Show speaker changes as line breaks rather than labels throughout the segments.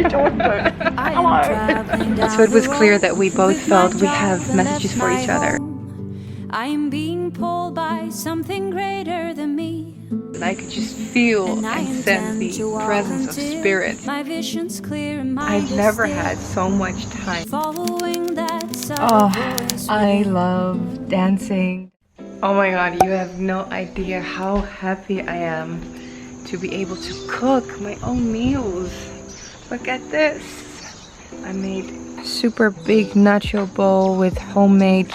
So it was clear that we both felt we have messages for each other.
I'm being pulled by something greater than me.
And I could just feel and sense the presence of spirit.
My vision's clear and my
I've never had so much time.
Following that
I love dancing. Oh my god, you have no idea how happy I am to be able to cook my own meals. Look at this. I made a super big nacho bowl with homemade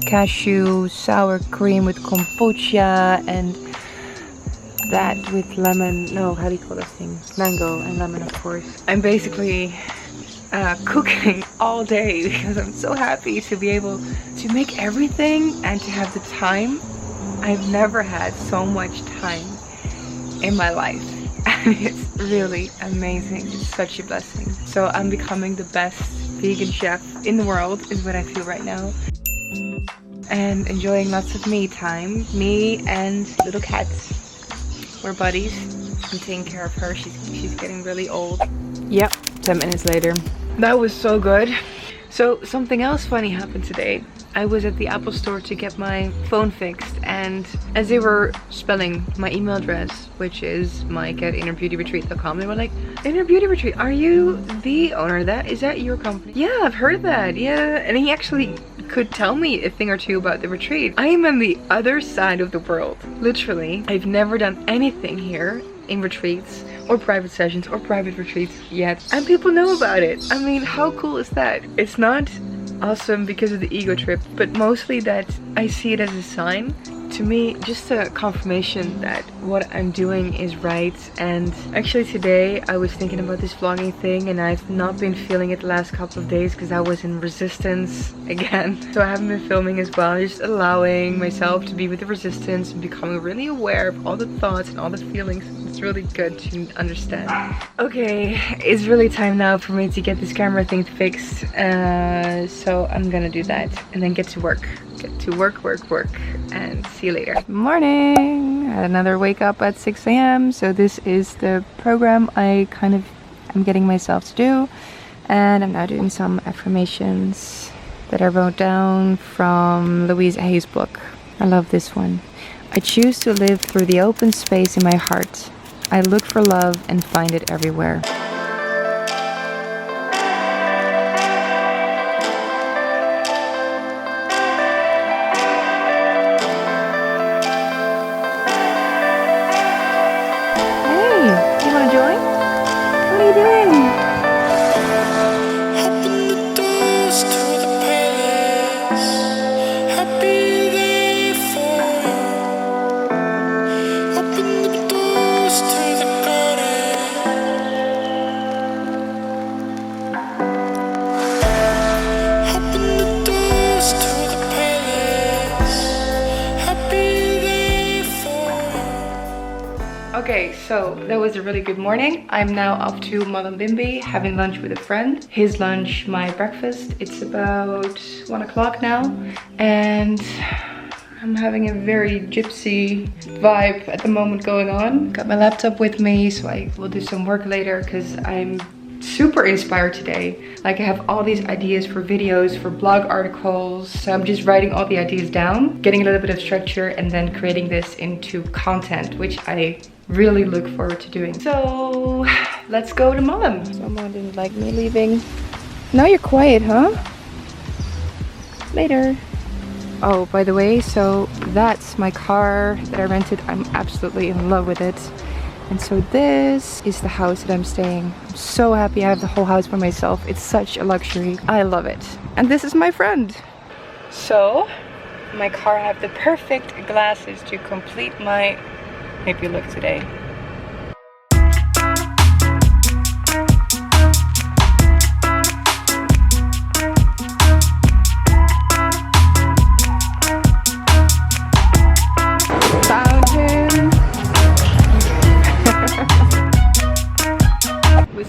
cashew sour cream with kombucha, and that with lemon. No, how do you call this thing? Mango and lemon, of course. I'm basically cooking all day because I'm so happy to be able to make everything and to have the time. I've never had so much time in my life, and it's really amazing. It's such a blessing. So I'm becoming the best vegan chef in the world is what I feel right now, and enjoying lots of me time. Me and little cats, we're buddies. I'm taking care of her. She's getting really old. Yep, 10 minutes later. That was so good. So something else funny happened today. I was at the Apple store to get my phone fixed, and as they were spelling my email address, which is mike@innerbeautyretreat.com, they were like, Inner Beauty Retreat, are you the owner of that? Is that your company? Yeah, I've heard that, yeah. And he actually could tell me a thing or two about the retreat. I am on the other side of the world, literally. I've never done anything here in retreats or private sessions or private retreats yet, and people know about it. I mean, how cool is that? It's not awesome because of the ego trip, but mostly that I see it as a sign. To me, just a confirmation that what I'm doing is right. And actually today I was thinking about this vlogging thing, and I've not been feeling it the last couple of days because I was in resistance again. So I haven't been filming as well, just allowing myself to be with the resistance and becoming really aware of all the thoughts and all the feelings. It's really good to understand. Okay, it's really time now for me to get this camera thing fixed. So I'm gonna do that and then get to work. Get to work, and see you later. Morning! I had another wake up at 6 AM. So this is the program I'm getting myself to do. And I'm now doing some affirmations that I wrote down from Louise Hay's book. I love this one. I choose to live through the open space in my heart. I look for love and find it everywhere. Okay, so that was a really good morning. I'm now off to Mullumbimby, having lunch with a friend. His lunch, my breakfast. It's about 1 o'clock now, and I'm having a very gypsy vibe at the moment going on. Got my laptop with me, so I will do some work later because I'm super inspired today. Like, I have all these ideas for videos, for blog articles. So I'm just writing all the ideas down, getting a little bit of structure, and then creating this into content, which I really look forward to doing. So let's go to Mullum. Someone didn't like me leaving. Now you're quiet, huh? Later. Oh, by the way, so that's my car that I rented. I'm absolutely in love with it. And so this is the house that I'm staying. I'm so happy I have the whole house for myself. It's such a luxury. I love it. And this is my friend. So my car have the perfect glasses to complete my hippie look today.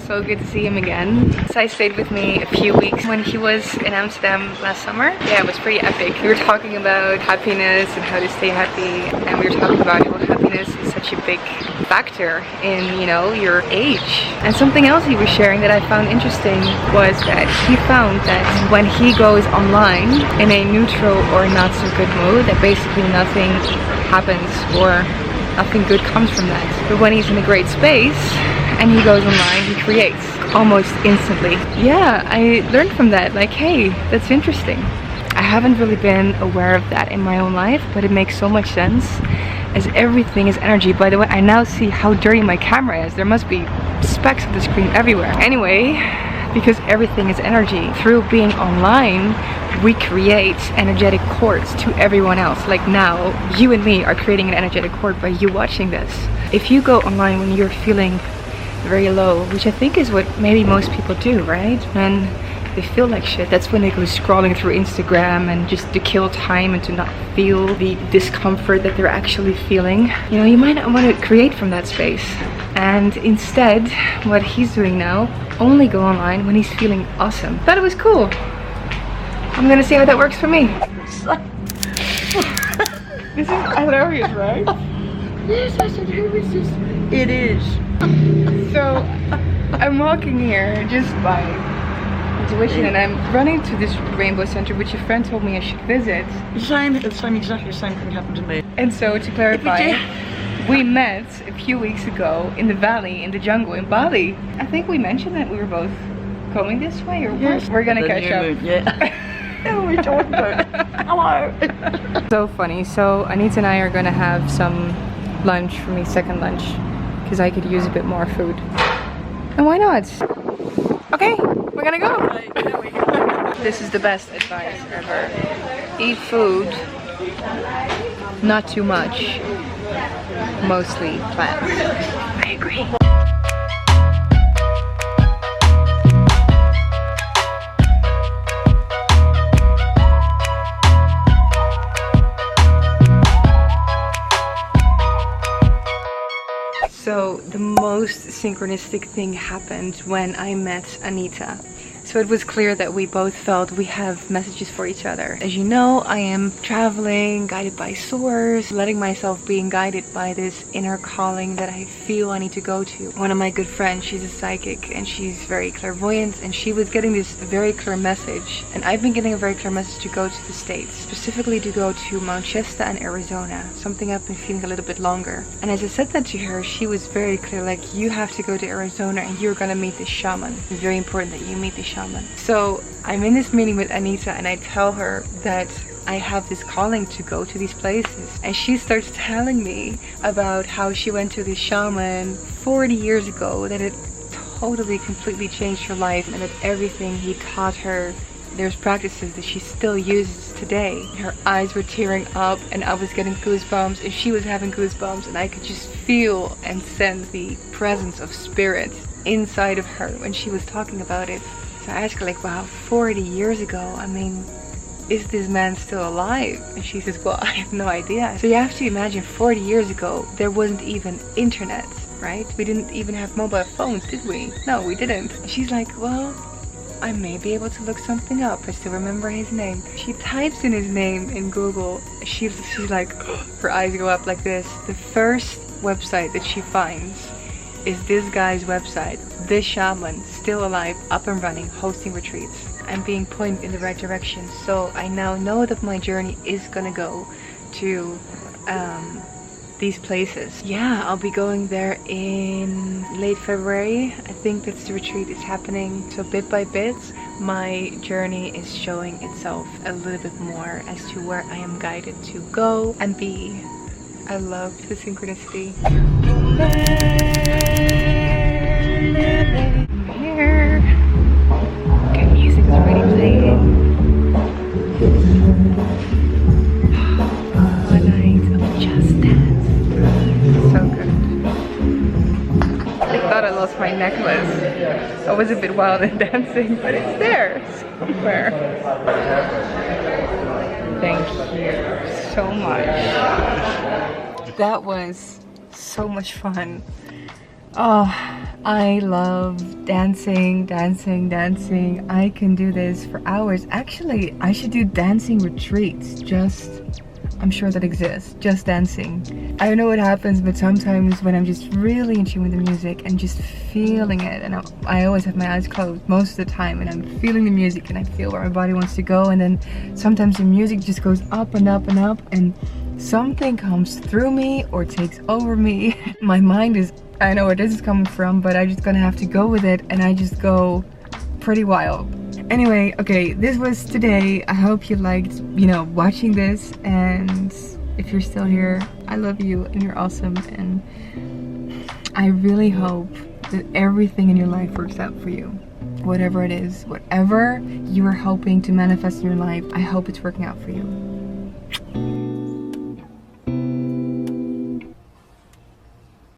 So good to see him again. So I stayed with me a few weeks when he was in Amsterdam last summer. Yeah, it was pretty epic. We were talking about happiness and how to stay happy, and we were talking about how happiness is such such a big factor in, you know, your age. And something else he was sharing that I found interesting was that he found that when he goes online in a neutral or not so good mood, that basically nothing happens or nothing good comes from that. But when he's in a great space and he goes online, he creates almost instantly. Yeah, I learned from that, like, hey, that's interesting. I haven't really been aware of that in my own life, but it makes so much sense, as everything is energy. By the way, I now see how dirty my camera is. There must be specks of the screen everywhere. Anyway, because everything is energy, through being online, we create energetic cords to everyone else. Like now, you and me are creating an energetic cord by you watching this. If you go online when you're feeling very low, which I think is what maybe most people do, right? When they feel like shit, that's when they go scrolling through Instagram, and just to kill time and to not feel the discomfort that they're actually feeling. You know, you might not want to create from that space. And instead, what he's doing now, only go online when he's feeling awesome. Thought it was cool. I'm gonna see how that works for me. This is hilarious, right?
Yes, I said, who is this? It is.
So, I'm walking here just by intuition, and I'm running to this rainbow center, which a friend told me I should visit.
Exactly the same thing happened to me.
And so, to clarify, we met a few weeks ago in the valley, in the jungle, in Bali. I think we mentioned that we were both going this way, or
yes,
we're gonna catch up.
Yeah. We talked about it. Hello.
So funny. So Anita and I are gonna have some lunch for me, second lunch, because I could use a bit more food. And why not? Okay, we're gonna go. This is the best advice ever. Eat food, not too much, mostly plants. I agree. So the most synchronistic thing happened when I met Anita. So it was clear that we both felt we have messages for each other. As you know, I am traveling, guided by source, letting myself being guided by this inner calling that I feel I need to go to. One of my good friends, she's a psychic and she's very clairvoyant, and she was getting this very clear message. And I've been getting a very clear message to go to the States, specifically to go to Mount Shasta and Arizona, something I've been feeling a little bit longer. And as I said that to her, she was very clear, like, you have to go to Arizona and you're gonna meet the shaman. It's very important that you meet the shaman. So I'm in this meeting with Anita and I tell her that I have this calling to go to these places, and she starts telling me about how she went to the shaman 40 years ago, that it totally completely changed her life, and that everything he taught her, there's practices that she still uses today. Her eyes were tearing up and I was getting goosebumps and she was having goosebumps, and I could just feel and sense the presence of spirit inside of her when she was talking about it. So I asked her, like, wow, 40 years ago, I mean, is this man still alive? And she says, well, I have no idea. So you have to imagine, 40 years ago, there wasn't even internet, right? We didn't even have mobile phones, did we? No, we didn't. And she's like, well, I may be able to look something up. I still remember his name. She types in his name in Google. She's like, her eyes go up like this. The first website that she finds is this guy's website. This shaman, still alive, up and running, hosting retreats. I'm being pointed in the right direction. So I now know that my journey is gonna go to these places. Yeah, I'll be going there in late February. I think that's the retreat is happening. So bit by bit, my journey is showing itself a little bit more as to where I am guided to go and be. I love the synchronicity. Here. Okay, music is already playing. A night of just dance. So good. I thought I lost my necklace. I was a bit wild in dancing, but it's there somewhere. Thank you so much. That was so much fun. Oh, I love dancing. I can do this for hours. Actually, I should do dancing retreats just I'm sure that exists, just dancing. I don't know what happens, but sometimes when I'm just really in tune with the music and just feeling it, and I always have my eyes closed most of the time, and I'm feeling the music and I feel where my body wants to go, and then sometimes the music just goes up and up and up, and something comes through me or takes over me. My mind is, I know where this is coming from, but I'm just gonna have to go with it, and I just go pretty wild. Anyway, okay, this was today. I hope you liked, you know, watching this, and if you're still here, I love you and you're awesome, and I really hope that everything in your life works out for you. Whatever it is, whatever you are hoping to manifest in your life, I hope it's working out for you.